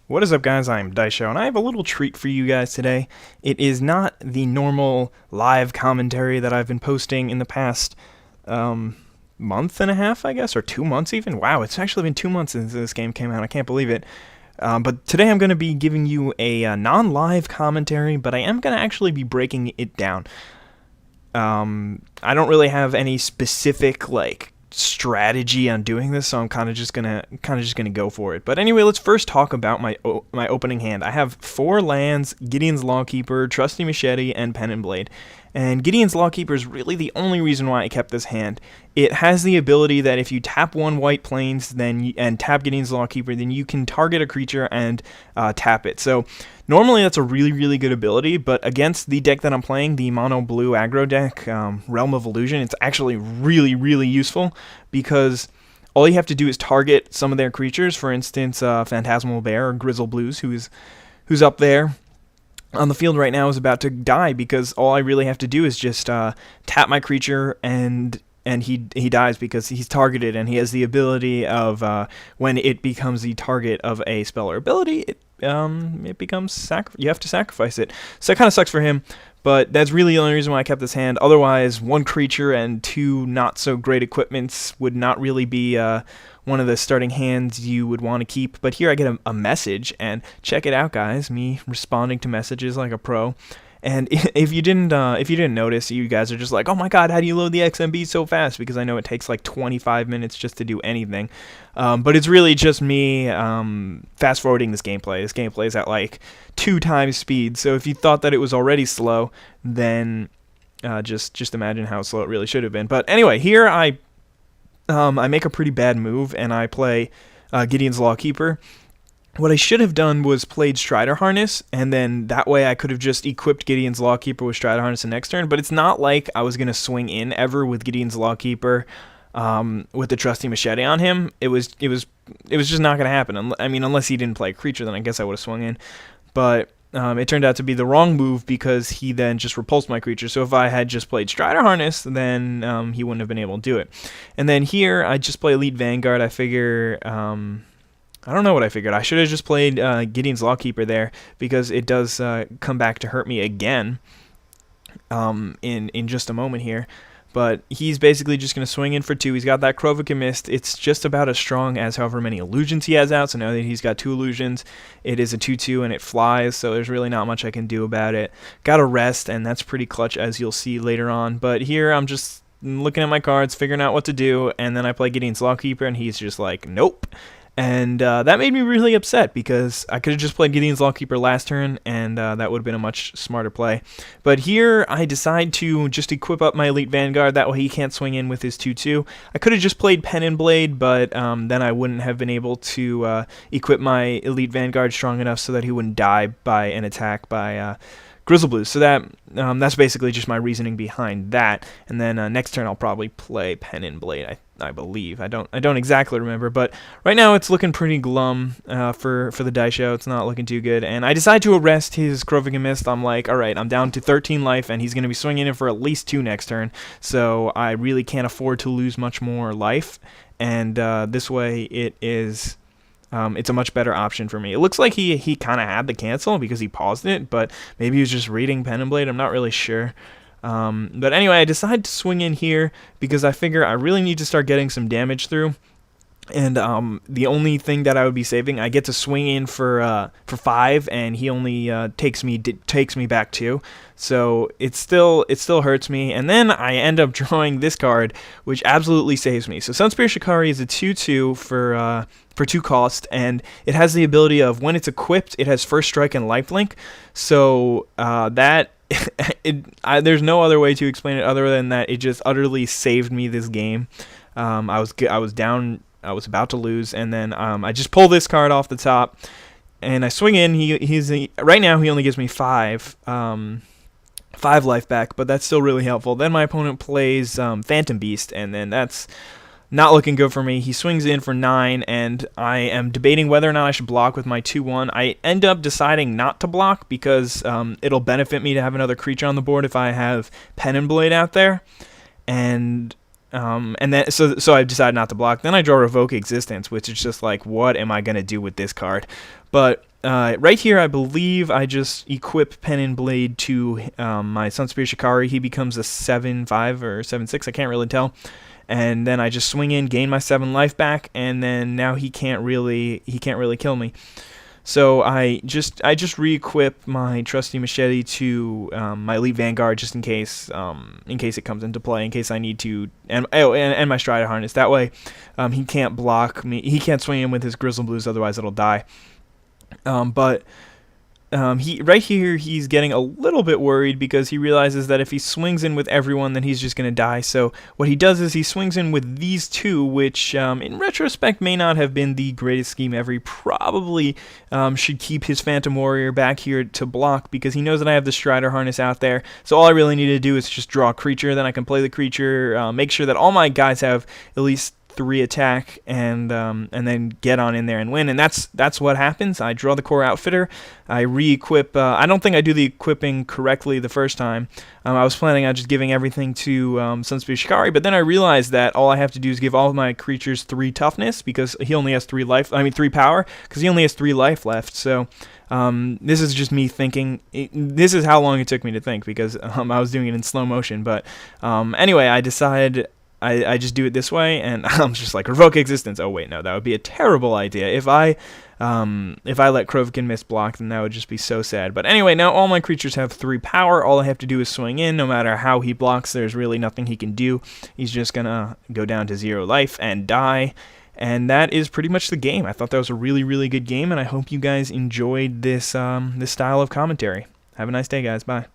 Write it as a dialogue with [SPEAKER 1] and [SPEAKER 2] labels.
[SPEAKER 1] What is up, guys? I'm IzDaisho, and I have a little treat for you guys today. It is not the normal live commentary that I've been posting in the past month and a half, I guess, or 2 months even. Wow, it's actually been 2 months since this game came out. I can't believe it. But today I'm going to be giving you a non-live commentary, but I am going to actually be breaking it down. I don't really have any specific strategy on doing this, so I'm kind of just gonna go for it. But anyway, let's first talk about my opening hand. I have 4 lands: Gideon's Lawkeeper, Trusty Machete, and Pen and Blade. And Gideon's Lawkeeper is really the only reason why I kept this hand. It has the ability that if you tap 1 white plains and tap Gideon's Lawkeeper, then you can target a creature and tap it. So normally that's a really good ability, but against the deck that I'm playing, the mono blue aggro deck, Realm of Illusion, it's actually really useful because all you have to do is target some of their creatures. For instance, Phantasmal Bear or Grizzle Blues, who's up there on the field right now, is about to die because all I really have to do is just tap my creature and he dies because he's targeted, and he has the ability of when it becomes the target of a spell or ability, it becomes you have to sacrifice it. So that kind of sucks for him, but that's really the only reason why I kept this hand. Otherwise, 1 creature and 2 not so great equipments would not really be one of the starting hands you would want to keep. But here I get a message, and check it out, guys, me responding to messages like a pro. And if you didn't notice, you guys are just like, oh my god, how do you load the XMB so fast? Because I know it takes like 25 minutes just to do anything. But it's really just me fast forwarding this gameplay. This gameplay is at like 2 times speed. So if you thought that it was already slow, then just imagine how slow it really should have been. But anyway, here I make a pretty bad move, and I play Gideon's Lawkeeper. What I should have done was played Strider Harness, and then that way I could have just equipped Gideon's Lawkeeper with Strider Harness the next turn, but it's not like I was going to swing in ever with Gideon's Lawkeeper with the Trusty Machete on him. It was just not going to happen. I mean, unless he didn't play a creature, then I guess I would have swung in. But it turned out to be the wrong move because he then just repulsed my creature. So if I had just played Strider Harness, then he wouldn't have been able to do it. And then here I just play Elite Vanguard. I figure... I don't know what I figured. I should have just played Gideon's Lawkeeper there because it does come back to hurt me again in just a moment here. But he's basically just going to swing in for 2. He's got that Krovica Mist. It's just about as strong as however many illusions he has out. So now that he's got 2 illusions, it is a 2/2 and it flies. So there's really not much I can do about it. Got to rest, and that's pretty clutch, as you'll see later on. But here I'm just looking at my cards, figuring out what to do, and then I play Gideon's Lawkeeper, and he's just like, nope. And that made me really upset because I could have just played Gideon's Lawkeeper last turn, and that would have been a much smarter play. But here I decide to just equip up my Elite Vanguard. That way he can't swing in with his 2/2. I could have just played Pen and Blade, but then I wouldn't have been able to equip my Elite Vanguard strong enough so that he wouldn't die by an attack by Grizzle Blues. So that's basically just my reasoning behind that. And then next turn I'll probably play Pen and Blade, I believe. I don't exactly remember, but right now it's looking pretty glum for the Daisho. It's not looking too good. And I decide to arrest his Krovica Mist. I'm like, all right, I'm down to 13 life, and he's going to be swinging in for at least 2 next turn. So I really can't afford to lose much more life. And this way it is... it's a much better option for me. It looks like he kind of had the cancel because he paused it, but maybe he was just reading Pen and Blade. I'm not really sure. But anyway, I decided to swing in here because I figure I really need to start getting some damage through. And the only thing that I would be saving, I get to swing in for 5, and he only takes me back 2. So it still hurts me. And then I end up drawing this card, which absolutely saves me. So Sunspear Shikari is a 2/2 for 2 cost, and it has the ability of when it's equipped, it has First Strike and Lifelink. So there's no other way to explain it other than that it just utterly saved me this game. I was down. I was about to lose, and then I just pull this card off the top, and I swing in. Right now he only gives me 5 life back, but that's still really helpful. Then my opponent plays Phantom Beast, and then that's not looking good for me. He swings in for 9, and I am debating whether or not I should block with my 2/1. I end up deciding not to block because it'll benefit me to have another creature on the board if I have Pen and Blade out there, and And then so I decided not to block. Then I draw Revoke Existence, which is just like, what am I gonna do with this card? But right here, I believe I just equip Pen and Blade to my Sunspear Shikari. He becomes a 7/5 or 7/6. I can't really tell. And then I just swing in, gain my 7 life back, and then now he can't really kill me. So I just re-equip my trusty machete to my elite vanguard just in case it comes into play, in case I need to, and my strider harness. That way, he can't block me. He can't swing in with his grizzle blues, otherwise it'll die. But right here, he's getting a little bit worried because he realizes that if he swings in with everyone, then he's just going to die. So what he does is he swings in with these two, which in retrospect may not have been the greatest scheme ever. He probably should keep his Phantom Warrior back here to block because he knows that I have the Strider Harness out there. So all I really need to do is just draw a creature, then I can play the creature, make sure that all my guys have at least 3 attack, and then get on in there and win. And that's what happens. I draw the core outfitter. I re-equip. I don't think I do the equipping correctly the first time. I was planning on just giving everything to Sunspear Shikari, but then I realized that all I have to do is give all of my creatures 3 toughness because he only has 3 life. I mean 3 power because he only has 3 life left. So this is just me thinking. This is how long it took me to think because I was doing it in slow motion. But anyway, I decided. I just do it this way, and I'm just like, Revoke Existence. Oh wait, no, that would be a terrible idea. If I let Krovikin miss block, then that would just be so sad. But anyway, now all my creatures have 3 power. All I have to do is swing in. No matter how he blocks, there's really nothing he can do. He's just gonna go down to 0 life and die. And that is pretty much the game. I thought that was a really, really good game, and I hope you guys enjoyed this this style of commentary. Have a nice day, guys. Bye.